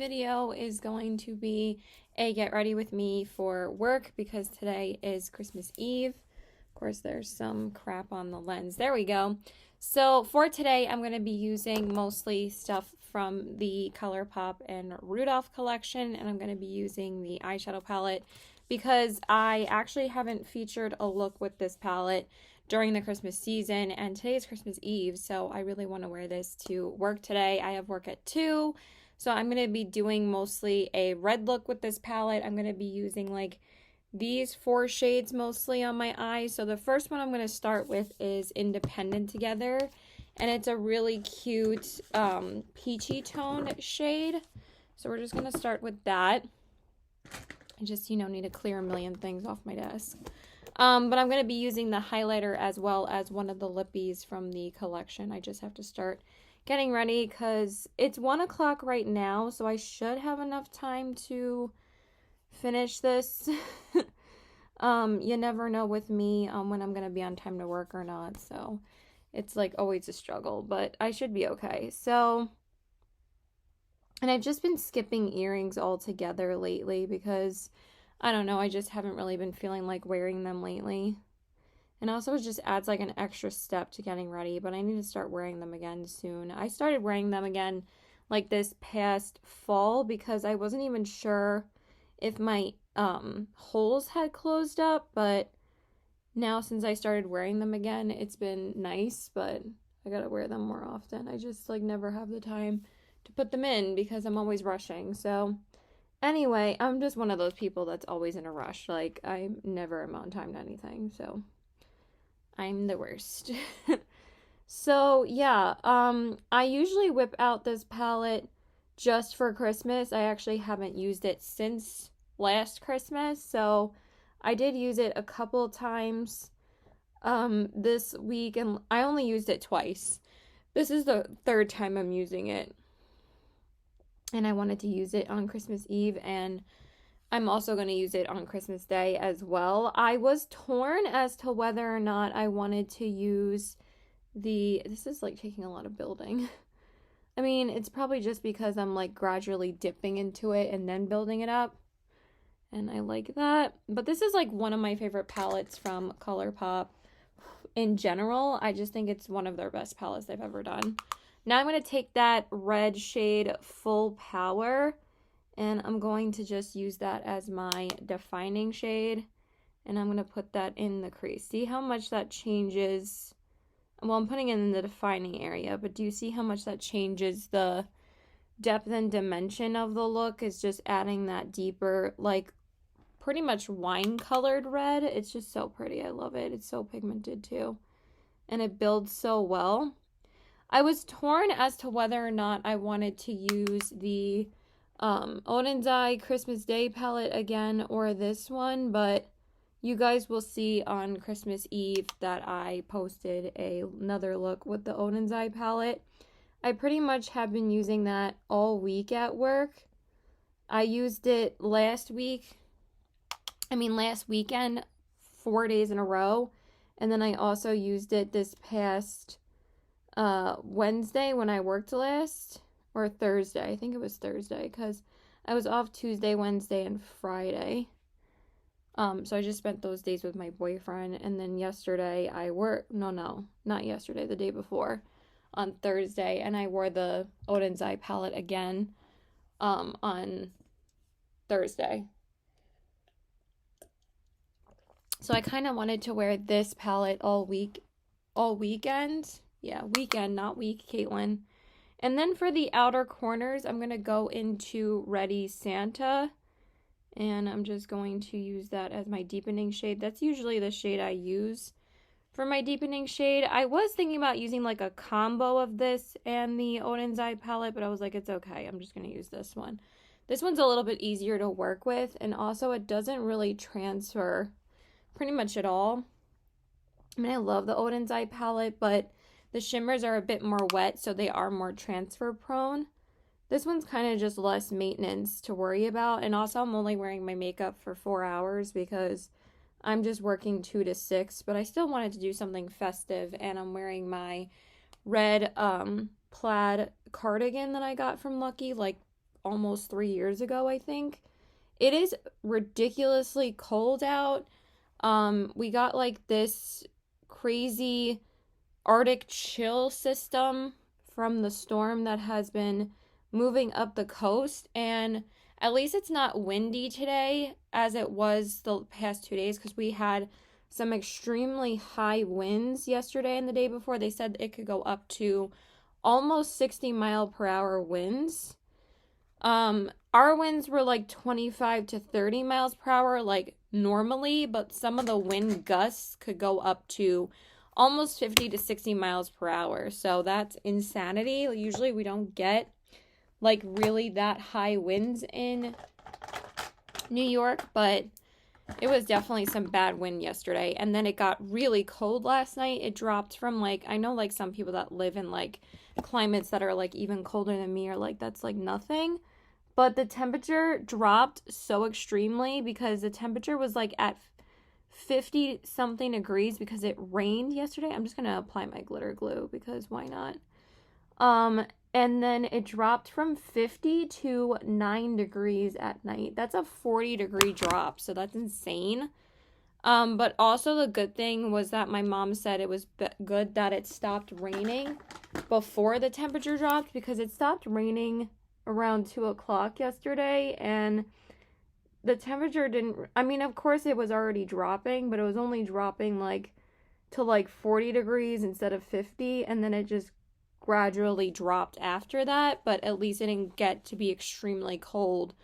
video is going to be a get ready with me for work because today is Christmas Eve. Of course, there's some crap on the lens. There we go. So for today, I'm going to be using mostly stuff from the Colourpop and Rudolph collection, and I'm going to be using the eyeshadow palette because I actually haven't featured a look with this palette during the Christmas season, and today is Christmas Eve, so I really want to wear this to work today. I have work at 2, so I'm going to be doing mostly a red look with this palette. I'm going to be using like these 4 shades mostly on my eyes. So the first one I'm going to start with is Independent Together, and it's a really cute peachy tone shade. So we're just going to start with that. I just, need to clear a million things off my desk. But I'm going to be using the highlighter as well as one of the lippies from the collection. I just have to start getting ready because it's 1 o'clock right now, so I should have enough time to finish this. You never know with me when I'm going to be on time to work or not, so it's like always a struggle, but I should be okay. So, and I've just been skipping earrings altogether lately because I don't know, I just haven't really been feeling like wearing them lately. And also it just adds like an extra step to getting ready, but I need to start wearing them again soon. I started wearing them again like this past fall because I wasn't even sure if my holes had closed up, but now since I started wearing them again, it's been nice, but I gotta wear them more often. I just like never have the time to put them in because I'm always rushing. So anyway, I'm just one of those people that's always in a rush. Like, I never am on time to anything, so I'm the worst. So, yeah, I usually whip out this palette just for Christmas. I actually haven't used it since last Christmas, so I did use it a couple times this week, and I only used it twice. This is the 3rd time I'm using it. And I wanted to use it on Christmas Eve, and I'm also going to use it on Christmas Day as well. I was torn as to whether or not I wanted to use this is like taking a lot of building. I mean, it's probably just because I'm like gradually dipping into it and then building it up, and I like that. But this is like one of my favorite palettes from Colourpop in general. I just think it's one of their best palettes they've ever done. Now I'm going to take that red shade Full Power, and I'm going to just use that as my defining shade, and I'm going to put that in the crease. See how much that changes? Well, I'm putting it in the defining area, but do you see how much that changes the depth and dimension of the look? Is just adding that deeper, like pretty much wine-colored red. It's just so pretty. I love it. It's so pigmented too, and it builds so well. I was torn as to whether or not I wanted to use the Oden's Eye Christmas Day palette again or this one, but you guys will see on Christmas Eve that I posted another look with the Oden's Eye palette. I pretty much have been using that all week at work. I used it last weekend, 4 days in a row, and then I also used it this past Wednesday when I worked last, or Thursday. I think it was Thursday because I was off Tuesday, Wednesday, and Friday. So I just spent those days with my boyfriend, and then yesterday I worked, not yesterday, the day before, on Thursday, and I wore the Oden's Eye palette again, on Thursday. So I kind of wanted to wear this palette all weekend. Yeah, weekend, not week, Caitlin. And then for the outer corners, I'm going to go into Ready Santa. And I'm just going to use that as my deepening shade. That's usually the shade I use for my deepening shade. I was thinking about using like a combo of this and the Oden's Eye palette, but I was like, it's okay. I'm just going to use this one. This one's a little bit easier to work with, and also it doesn't really transfer pretty much at all. I mean, I love the Oden's Eye palette, but the shimmers are a bit more wet, so they are more transfer prone. This one's kind of just less maintenance to worry about, and also I'm only wearing my makeup for 4 hours because I'm just working 2 to 6, but I still wanted to do something festive, and I'm wearing my red plaid cardigan that I got from Lucky like almost 3 years ago, I think. It is ridiculously cold out. We got like this crazy Arctic chill system from the storm that has been moving up the coast, and at least it's not windy today as it was the past 2 days, because we had some extremely high winds yesterday and the day before. They said it could go up to almost 60-mile-per-hour winds. Our winds were like 25 to 30 miles per hour, like normally, but some of the wind gusts could go up to almost 50 to 60 miles per hour. So that's insanity. Usually we don't get like really that high winds in New York, but it was definitely some bad wind yesterday. And then it got really cold last night. It dropped from like, I know like some people that live in like climates that are like even colder than me are like, that's like nothing. But the temperature dropped so extremely because the temperature was like at 50 something degrees because it rained yesterday. I'm just going to apply my glitter glue because why not? And then it dropped from 50 to 9 degrees at night. That's a 40-degree drop, so that's insane. But also the good thing was that my mom said it was good that it stopped raining before the temperature dropped, because it stopped raining around 2 o'clock yesterday, and the temperature didn't, I mean, of course it was already dropping, but it was only dropping like to like 40 degrees instead of 50, and then it just gradually dropped after that. But at least it didn't get to be extremely cold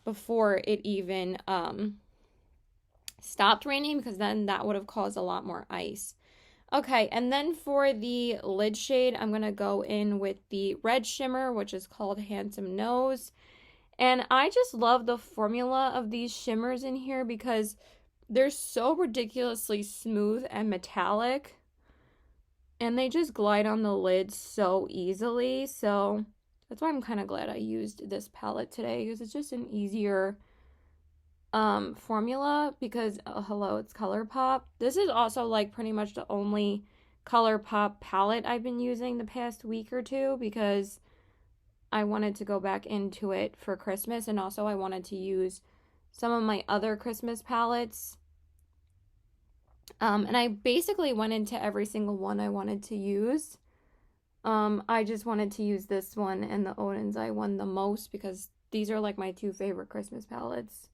before it even stopped raining, because then that would have caused a lot more ice. Okay, and then for the lid shade, I'm going to go in with the red shimmer, which is called Handsome Nose. And I just love the formula of these shimmers in here because they're so ridiculously smooth and metallic. And they just glide on the lid so easily. So that's why I'm kind of glad I used this palette today, because it's just an easier formula, because hello, it's Colourpop. This is also like pretty much the only Colourpop palette I've been using the past week or two, because I wanted to go back into it for Christmas, and also I wanted to use some of my other Christmas palettes. And I basically went into every single one I wanted to use. I just wanted to use this one and the Odin's Eye one the most, because these are like my two favorite Christmas palettes.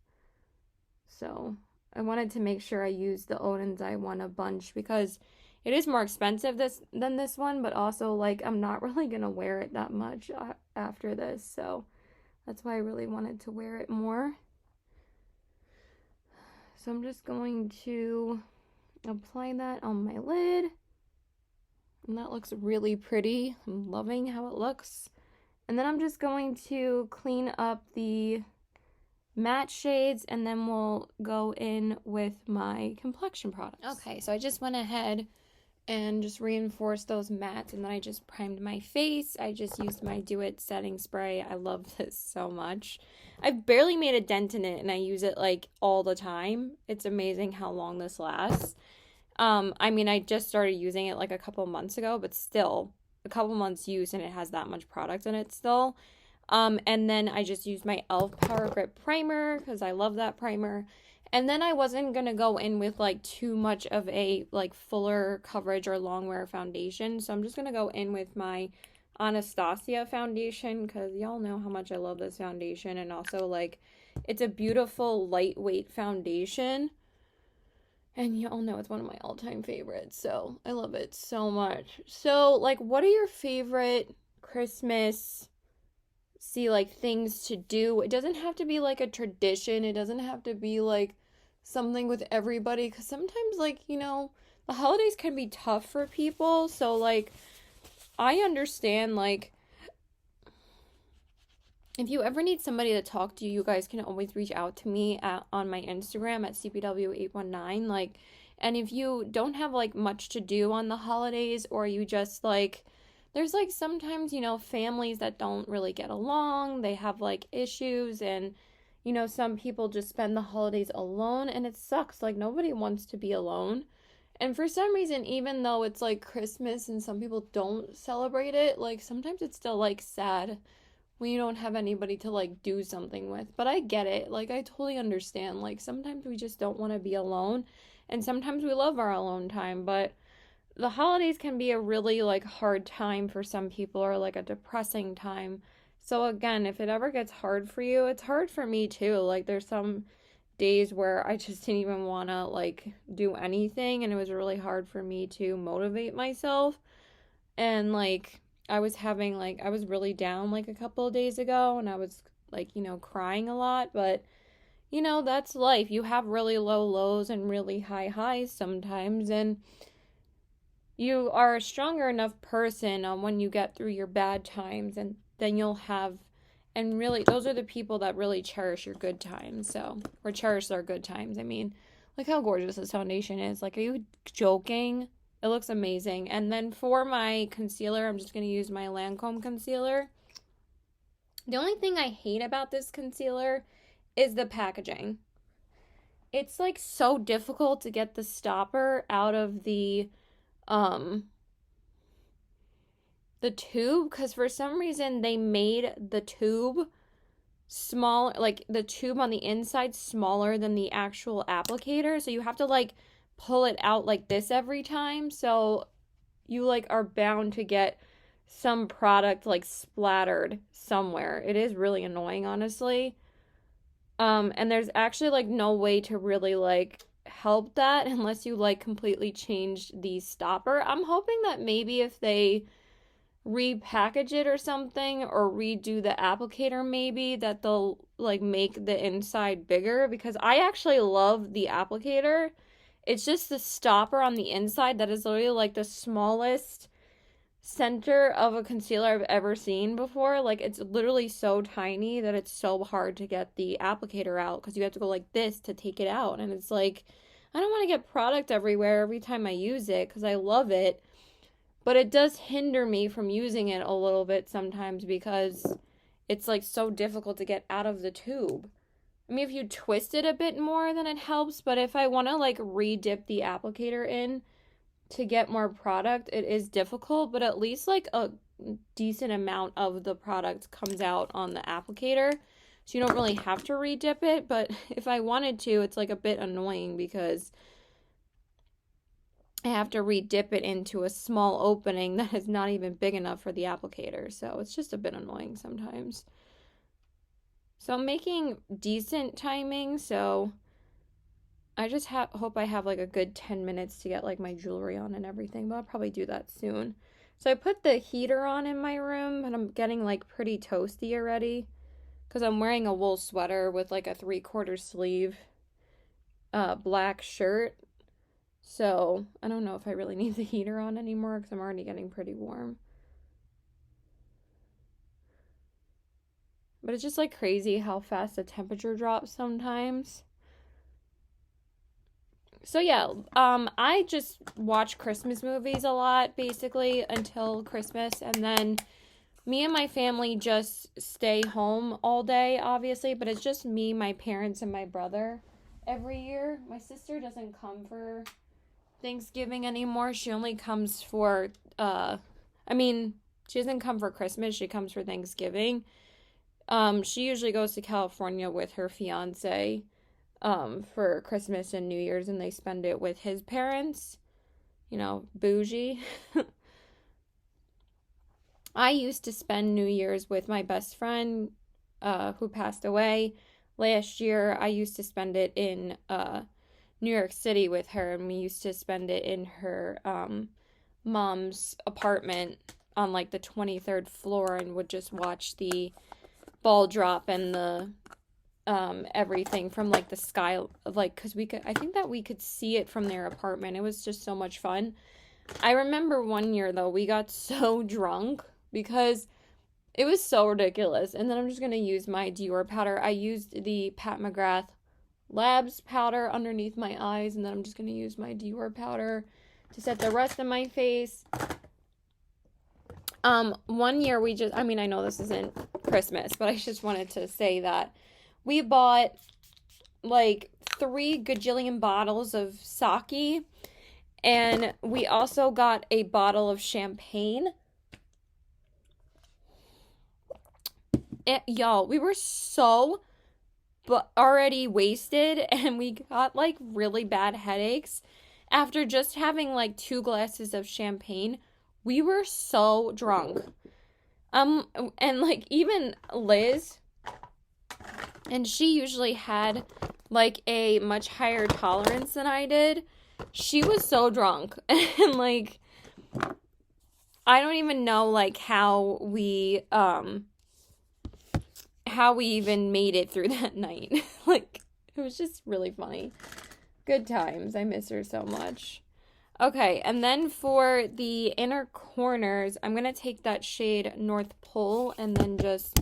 So I wanted to make sure I used the Odin's Eye one a bunch, because it is more expensive than this one, but also like I'm not really gonna wear it that much after this, so that's why I really wanted to wear it more. So I'm just going to apply that on my lid, and that looks really pretty. I'm loving how it looks. And then I'm just going to clean up the matte shades, and then we'll go in with my complexion products. Okay, so I just went ahead and just reinforced those mattes, and then I just primed my face. I just used my Do It setting spray. I love this so much. I've barely made a dent in it, and I use it like all the time. It's amazing how long this lasts. I mean, I just started using it like a couple months ago, but still a couple months use and it has that much product in it still. And then I just used my e.l.f. Power Grip Primer because I love that primer. And then I wasn't going to go in with like too much of a like fuller coverage or long wear foundation. So I'm just going to go in with my Anastasia foundation because y'all know how much I love this foundation. And also like it's a beautiful lightweight foundation. And y'all know it's one of my all-time favorites. So I love it so much. So like what are your favorite Christmas like things to do? It doesn't have to be like a tradition. It doesn't have to be like something with everybody, because sometimes like, you know, the holidays can be tough for people. So like I understand, like if you ever need somebody to talk to, you guys can always reach out to me on my Instagram at cpw819. like, and if you don't have like much to do on the holidays, or you just like, there's like sometimes, you know, families that don't really get along, they have like issues, and you know, some people just spend the holidays alone, and it sucks. Like nobody wants to be alone. And for some reason, even though it's like Christmas and some people don't celebrate it, like sometimes it's still like sad when you don't have anybody to like do something with. But I get it. Like I totally understand. Like sometimes we just don't want to be alone, and sometimes we love our alone time, but the holidays can be a really like hard time for some people, or like a depressing time. So again, if it ever gets hard for you, it's hard for me too. Like there's some days where I just didn't even want to like do anything, and it was really hard for me to motivate myself. And like I was really down like a couple of days ago, and I was like, crying a lot, but that's life. You have really low lows and really high highs sometimes, and you are a stronger enough person when you get through your bad times, and then you'll have, and really those are the people that really cherish your good times. So, or cherish their good times. I mean, look how gorgeous this foundation is. Like, are you joking? It looks amazing. And then for my concealer, I'm just going to use my Lancome concealer. The only thing I hate about this concealer is the packaging. It's like so difficult to get the stopper out of um the tube, because for some reason they made the tube small, like the tube on the inside smaller than the actual applicator, so you have to like pull it out like this every time, so you like are bound to get some product like splattered somewhere. It is really annoying, honestly. And there's actually like no way to really like help that unless you like completely change the stopper. I'm hoping that maybe if they repackage it or something, or redo the applicator, maybe that they'll like make the inside bigger, because I actually love the applicator. It's just the stopper on the inside that is literally like the smallest center of a concealer I've ever seen before. Like it's literally so tiny that it's so hard to get the applicator out, because you have to go like this to take it out, and it's like I don't want to get product everywhere every time I use it, because I love it, but it does hinder me from using it a little bit sometimes, because it's like so difficult to get out of the tube. I mean, if you twist it a bit more, then it helps, but if I want to like re-dip the applicator in to get more product, it is difficult, but at least like a decent amount of the product comes out on the applicator, so you don't really have to re-dip it. But if I wanted to, it's like a bit annoying because I have to re-dip it into a small opening that is not even big enough for the applicator, so it's just a bit annoying sometimes. So I'm making decent timing, so I just hope I have like a good 10 minutes to get like my jewelry on and everything, but I'll probably do that soon. So I put the heater on in my room, and I'm getting like pretty toasty already, because I'm wearing a wool sweater with like a 3/4 sleeve black shirt. So I don't know if I really need the heater on anymore, because I'm already getting pretty warm. But it's just like crazy how fast the temperature drops sometimes. So yeah, I just watch Christmas movies a lot, basically, until Christmas, and then me and my family just stay home all day, obviously, but it's just me, my parents, and my brother every year. My sister doesn't come for Thanksgiving anymore. She only comes for, she doesn't come for Christmas, she comes for Thanksgiving. She usually goes to California with her fiance for Christmas and New Year's, and they spend it with his parents. Bougie. I used to spend New Year's with my best friend who passed away last year. I used to spend it in New York City with her, and we used to spend it in her mom's apartment on like the 23rd floor, and would just watch the ball drop and the everything from like the sky, like, because I think that we could see it from their apartment. It was just so much fun. I remember one year though, we got so drunk because it was so ridiculous. And then I'm just gonna use my Dior powder. I used the Pat McGrath Labs powder underneath my eyes, and then I'm just gonna use my Dior powder to set the rest of my face. One year I know this isn't Christmas, but I just wanted to say that we bought like 3 gajillion bottles of sake, and we also got a bottle of champagne. Y'all, we were so but already wasted and we got like really bad headaches after just having like 2 glasses of champagne. We were so drunk. And like even Liz, and she usually had like a much higher tolerance than I did. She was so drunk. And like I don't even know like how we even made it through that night. Like it was just really funny. Good times. I miss her so much. Okay, and then for the inner corners, I'm going to take that shade North Pole and then just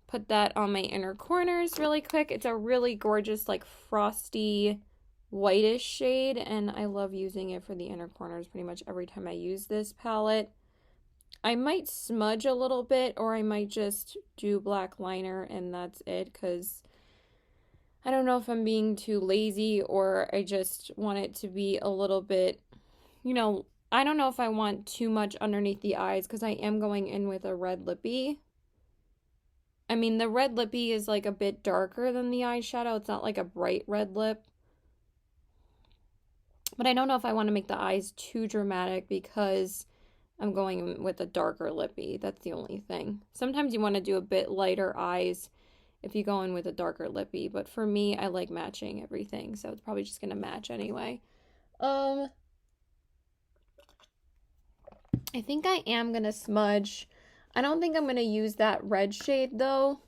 put that on my inner corners really quick. It's a really gorgeous, like, frosty, whitish shade, and I love using it for the inner corners pretty much every time I use this palette. I might smudge a little bit, or I might just do black liner, and that's it, because I don't know if I'm being too lazy, or I just want it to be a little bit, I don't know if I want too much underneath the eyes because I am going in with a red lippy. I mean, the red lippy is like a bit darker than the eyeshadow. It's not like a bright red lip. But I don't know if I want to make the eyes too dramatic because I'm going with a darker lippy. That's the only thing. Sometimes you want to do a bit lighter eyes if you go in with a darker lippy. But for me, I like matching everything. So it's probably just going to match anyway. I think I am going to smudge. I don't think I'm going to use that red shade, though.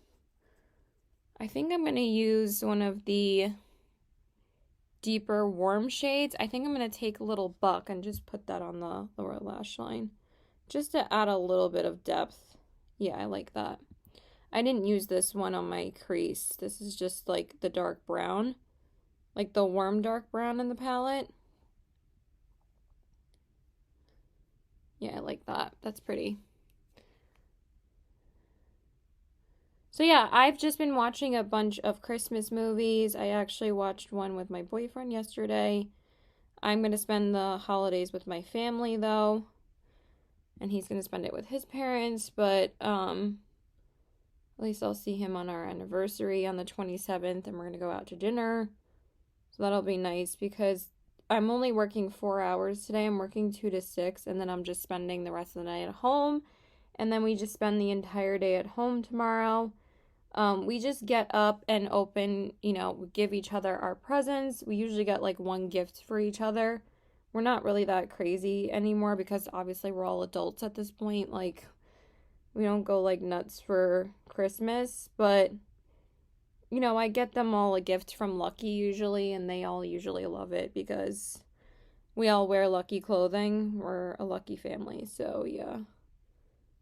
I think I'm going to use one of the deeper warm shades. I think I'm going to take a little buck and just put that on the lower lash line. Just to add a little bit of depth. Yeah, I like that. I didn't use this one on my crease. This is just like the dark brown. Like the warm dark brown in the palette. Yeah, I like that. That's pretty. So yeah, I've just been watching a bunch of Christmas movies. I actually watched one with my boyfriend yesterday. I'm going to spend the holidays with my family though. And he's going to spend it with his parents, but at least I'll see him on our anniversary on the 27th and we're going to go out to dinner. So that'll be nice because I'm only working 4 hours today. I'm working 2 to 6 and then I'm just spending the rest of the night at home. And then we just spend the entire day at home tomorrow. We just get up and open, we give each other our presents. We usually get like one gift for each other. We're not really that crazy anymore because obviously we're all adults at this point. Like, we don't go like nuts for Christmas, but I get them all a gift from Lucky usually, and they all usually love it because we all wear Lucky clothing. We're a Lucky family, so yeah.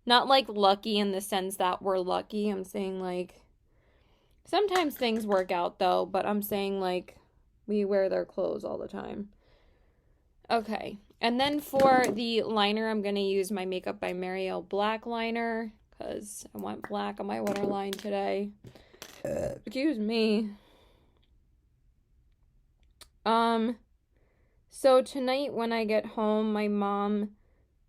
Not like lucky in the sense that we're lucky. I'm saying like sometimes things work out though, but I'm saying like we wear their clothes all the time. Okay, and then for the liner, I'm going to use my Makeup by Mario black liner because I want black on my waterline today. Excuse me. So tonight when I get home, my mom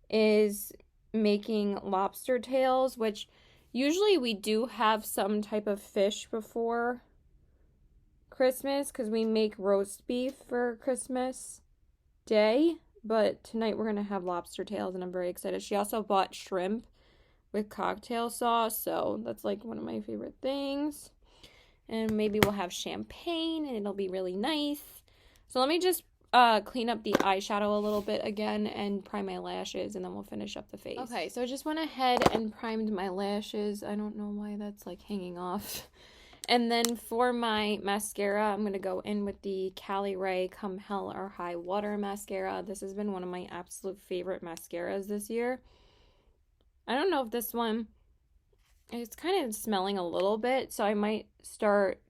is making lobster tails, which usually we do have some type of fish before Christmas because we make roast beef for Christmas Day, but tonight we're going to have lobster tails and I'm very excited. She also bought shrimp with cocktail sauce, so that's like one of my favorite things. And maybe we'll have champagne and it'll be really nice. So let me just clean up the eyeshadow a little bit again and prime my lashes and then we'll finish up the face. Okay, so I just went ahead and primed my lashes. I don't know why that's like hanging off. And then for my mascara, I'm going to go in with the Cali Ray Come Hell or High Water mascara. This has been one of my absolute favorite mascaras this year. I don't know if this one, it's kind of smelling a little bit, so I might start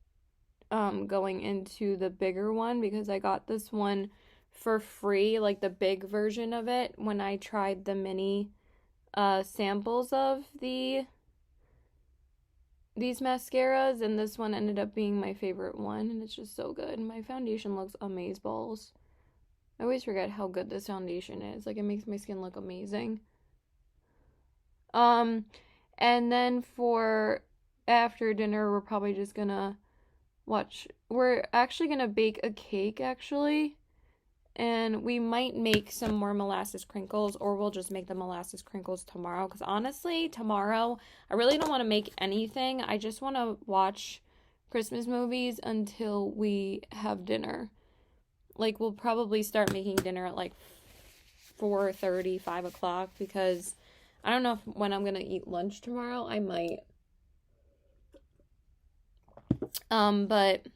going into the bigger one because I got this one for free, like the big version of it, when I tried the mini samples of these mascaras, and this one ended up being my favorite one, and it's just so good. My foundation looks amazeballs. I always forget how good this foundation is. Like, it makes my skin look amazing. And then for after dinner, we're probably just gonna we're actually gonna bake a cake, actually. And we might make some more molasses crinkles, or we'll just make the molasses crinkles tomorrow. Because honestly, tomorrow, I really don't want to make anything. I just want to watch Christmas movies until we have dinner. Like, we'll probably start making dinner at like 4:30, 5 o'clock, because I don't know when I'm going to eat lunch tomorrow. I might. But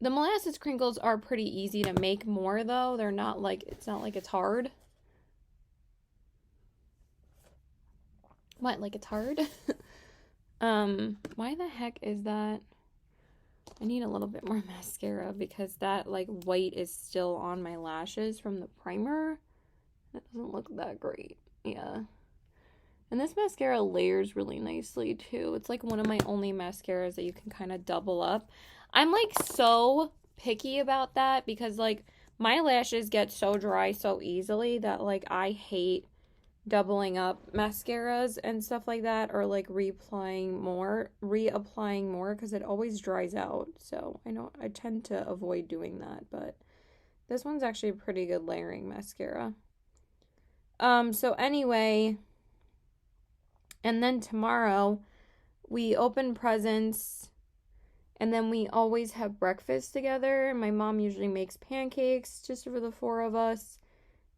the molasses crinkles are pretty easy to make more, though. They're not like, it's not like it's hard. What, like it's hard? Why the heck is that? I need a little bit more mascara because that like white is still on my lashes from the primer. That doesn't look that great. Yeah. And this mascara layers really nicely too. It's like one of my only mascaras that you can kind of double up. I'm like so picky about that because like my lashes get so dry so easily that like I hate doubling up mascaras and stuff like that, or like reapplying more because it always dries out. So I tend to avoid doing that, but this one's actually a pretty good layering mascara. So anyway, and then tomorrow we open presents, and then we always have breakfast together. My mom usually makes pancakes just for the four of us.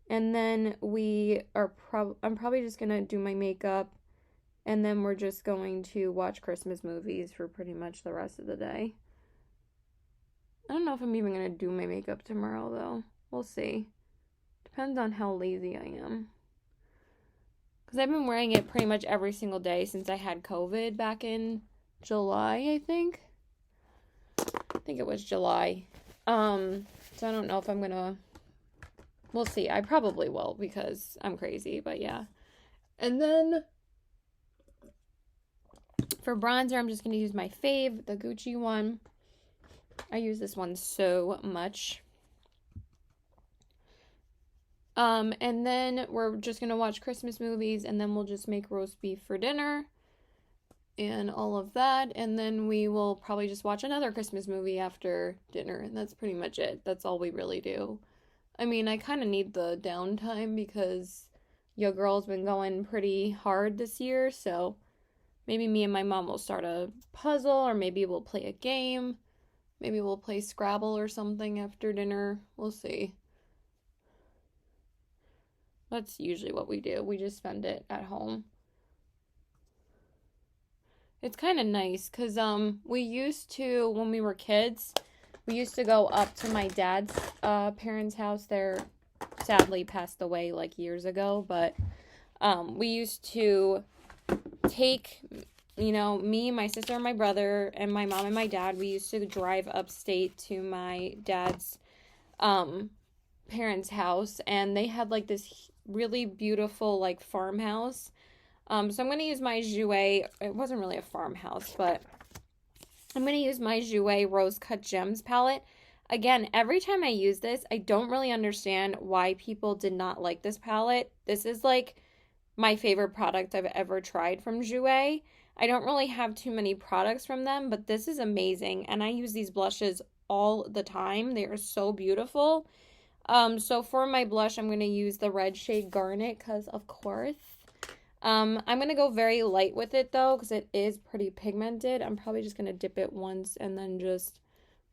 And then I'm probably just going to do my makeup, and then we're just going to watch Christmas movies for pretty much the rest of the day. I don't know if I'm even going to do my makeup tomorrow, though. We'll see. Depends on how lazy I am. Because I've been wearing it pretty much every single day since I had COVID back in July, I think. I think it was July. So I don't know if I'm going to... We'll see. I probably will because I'm crazy, but yeah. And then for bronzer, I'm just going to use my fave, the Gucci one. I use this one so much. And then we're just going to watch Christmas movies, and then we'll just make roast beef for dinner and all of that. And then we will probably just watch another Christmas movie after dinner, and that's pretty much it. That's all we really do. I mean, I kind of need the downtime because your girl's been going pretty hard this year, so maybe me and my mom will start a puzzle, or maybe we'll play a game. Maybe we'll play Scrabble or something after dinner. We'll see. That's usually what we do. We just spend it at home. It's kind of nice because we used to, when we were kids, we used to go up to my dad's parents' house. They're sadly passed away like years ago, but we used to take, me, my sister, and my brother, and my mom and my dad. We used to drive upstate to my dad's parents' house, and they had like this really beautiful like farmhouse. So I'm going to use my Jouer. It wasn't really a farmhouse, but I'm going to use my Jouer Rose Cut Gems palette. Again, every time I use this, I don't really understand why people did not like this palette. This is like my favorite product I've ever tried from Jouer. I don't really have too many products from them, but this is amazing. And I use these blushes all the time. They are so beautiful. So for my blush, I'm going to use the red shade Garnet because, of course. I'm going to go very light with it, though, because it is pretty pigmented. I'm probably just going to dip it once and then just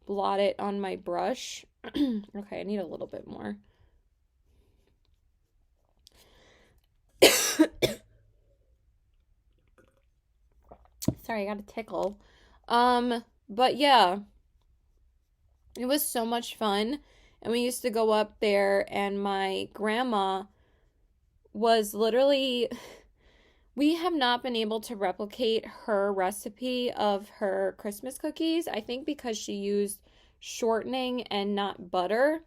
blot it on my brush. Okay, I need a little bit more. Sorry, I got a tickle. But yeah, it was so much fun. And we used to go up there, and my grandma was literally... We have not been able to replicate her recipe of her Christmas cookies. I think because she used shortening and not butter.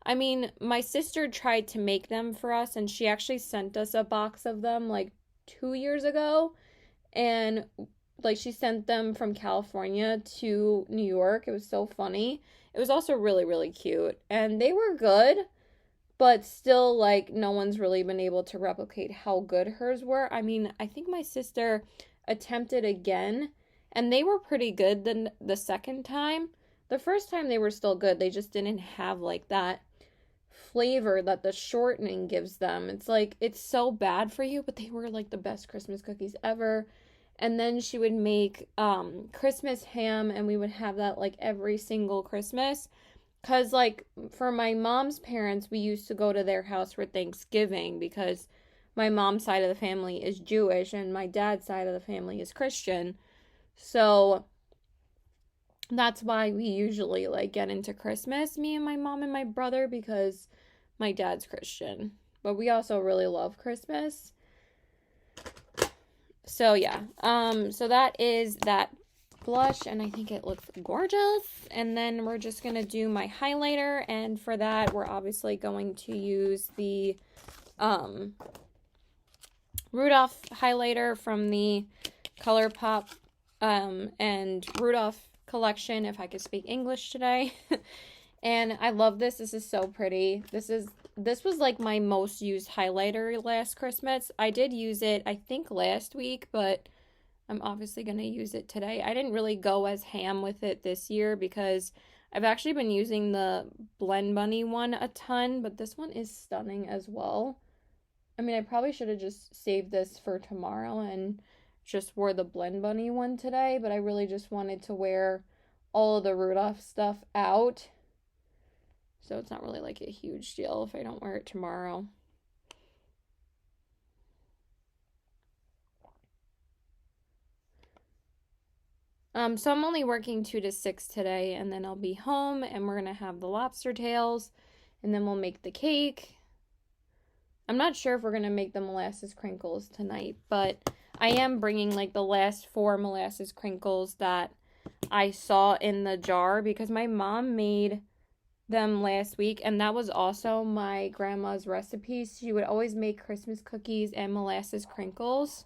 I mean, my sister tried to make them for us, and she actually sent us a box of them like 2 years ago. And like she sent them from California to New York. It was so funny. It was also really, really cute. And they were good. But still, like, no one's really been able to replicate how good hers were. I mean, I think my sister attempted again, and they were pretty good the second time. The first time they were still good. They just didn't have like that flavor that the shortening gives them. It's like it's so bad for you, but they were like the best Christmas cookies ever. And then she would make Christmas ham, and we would have that like every single Christmas. Cause like for my mom's parents, we used to go to their house for Thanksgiving because my mom's side of the family is Jewish and my dad's side of the family is Christian. So that's why we usually like get into Christmas, me and my mom and my brother, because my dad's Christian. But we also really love Christmas. So yeah. So that is that blush, and I think it looks gorgeous. And then we're just gonna do my highlighter, and for that we're obviously going to use the Rudolph highlighter from the Colourpop and Rudolph collection, if I could speak English today. And I love this. This is so pretty. This was like my most used highlighter last Christmas. I did use it, I think, last week, but I'm obviously going to use it today. I didn't really go as ham with it this year because I've actually been using the Blend Bunny one a ton, but this one is stunning as well. I mean, I probably should have just saved this for tomorrow and just wore the Blend Bunny one today, but I really just wanted to wear all of the Rudolph stuff out. So it's not really like a huge deal if I don't wear it tomorrow. So I'm only working 2 to 6 today, and then I'll be home, and we're gonna have the lobster tails, and then we'll make the cake. I'm not sure if we're gonna make the molasses crinkles tonight, but I am bringing like the last 4 molasses crinkles that I saw in the jar because my mom made them last week, and that was also my grandma's recipe. She would always make Christmas cookies and molasses crinkles.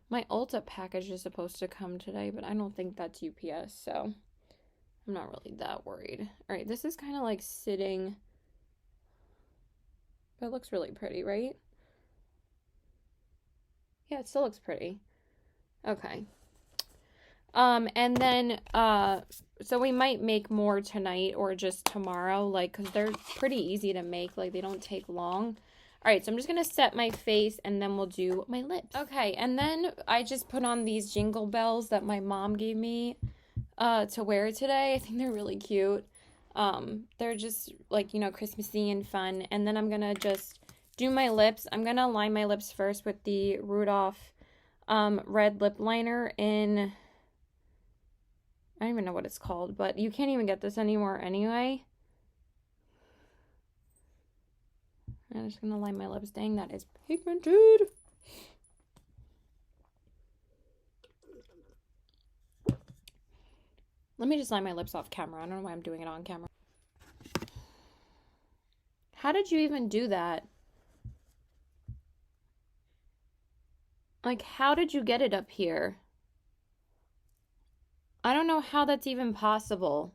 My Ulta package is supposed to come today, but I don't think that's UPS, so I'm not really that worried. All right, this is kind of like sitting, but it looks really pretty, right? Yeah, it still looks pretty. Okay. And then, so we might make more tonight or just tomorrow, like, because they're pretty easy to make, like, they don't take long. All right, so I'm just going to set my face, and then we'll do my lips. Okay, and then I just put on these jingle bells that my mom gave me to wear today. I think they're really cute. They're just, like, you know, Christmassy and fun. And then I'm going to just do my lips. I'm going to line my lips first with the Rudolph red lip liner in... I don't even know what it's called, but you can't even get this anymore anyway. I'm just going to line my lips. Dang, that is pigmented. Let me just line my lips off camera. I don't know why I'm doing it on camera. How did you even do that? Like, how did you get it up here? I don't know how that's even possible.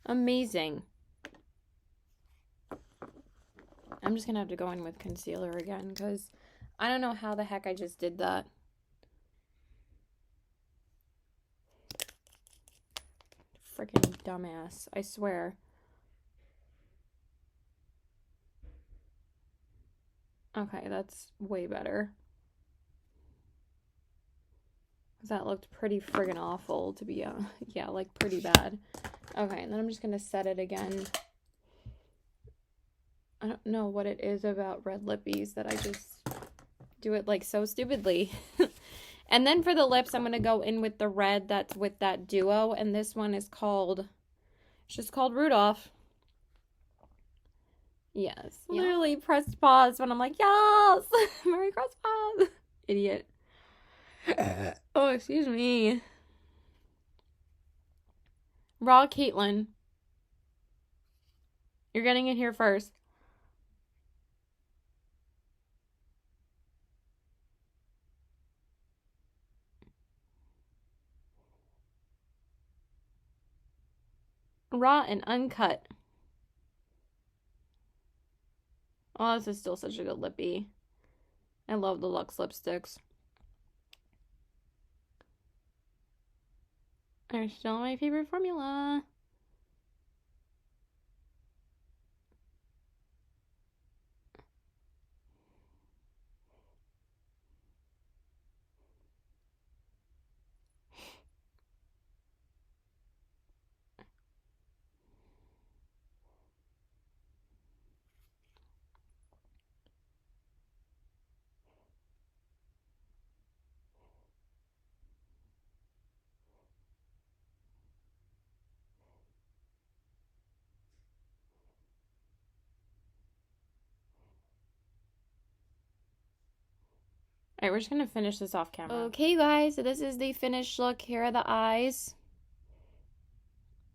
Amazing. I'm just going to have to go in with concealer again because I don't know how the heck I just did that. Freaking dumbass. I swear. Okay, that's way better. That looked pretty friggin' awful to be, yeah, like pretty bad. Okay, and then I'm just going to set it again. I don't know what it is about red lippies that I just do it like so stupidly. And then for the lips, I'm going to go in with the red that's with that duo. And this one is called, it's just called Rudolph. Yes. Literally pressed pause when I'm like, yes! Merry Christmas! Idiot. Oh, excuse me. Raw Caitlin. You're getting it here first. Raw and uncut. Oh, this is still such a good lippy. I love the Luxe lipsticks. They're still my favorite formula. Alright, we're just gonna finish this off camera. Okay, you guys, so this is the finished look. Here are the eyes,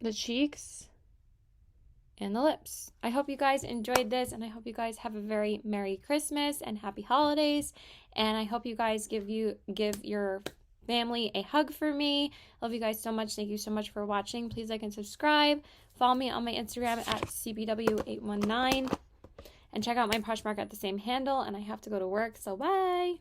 the cheeks, and the lips. I hope you guys enjoyed this, and I hope you guys have a very Merry Christmas and Happy Holidays, and I hope you guys give your family a hug for me. Love you guys so much. Thank you so much for watching. Please like and subscribe. Follow me on my Instagram at cbw819, and check out my Poshmark at the same handle, and I have to go to work, so bye!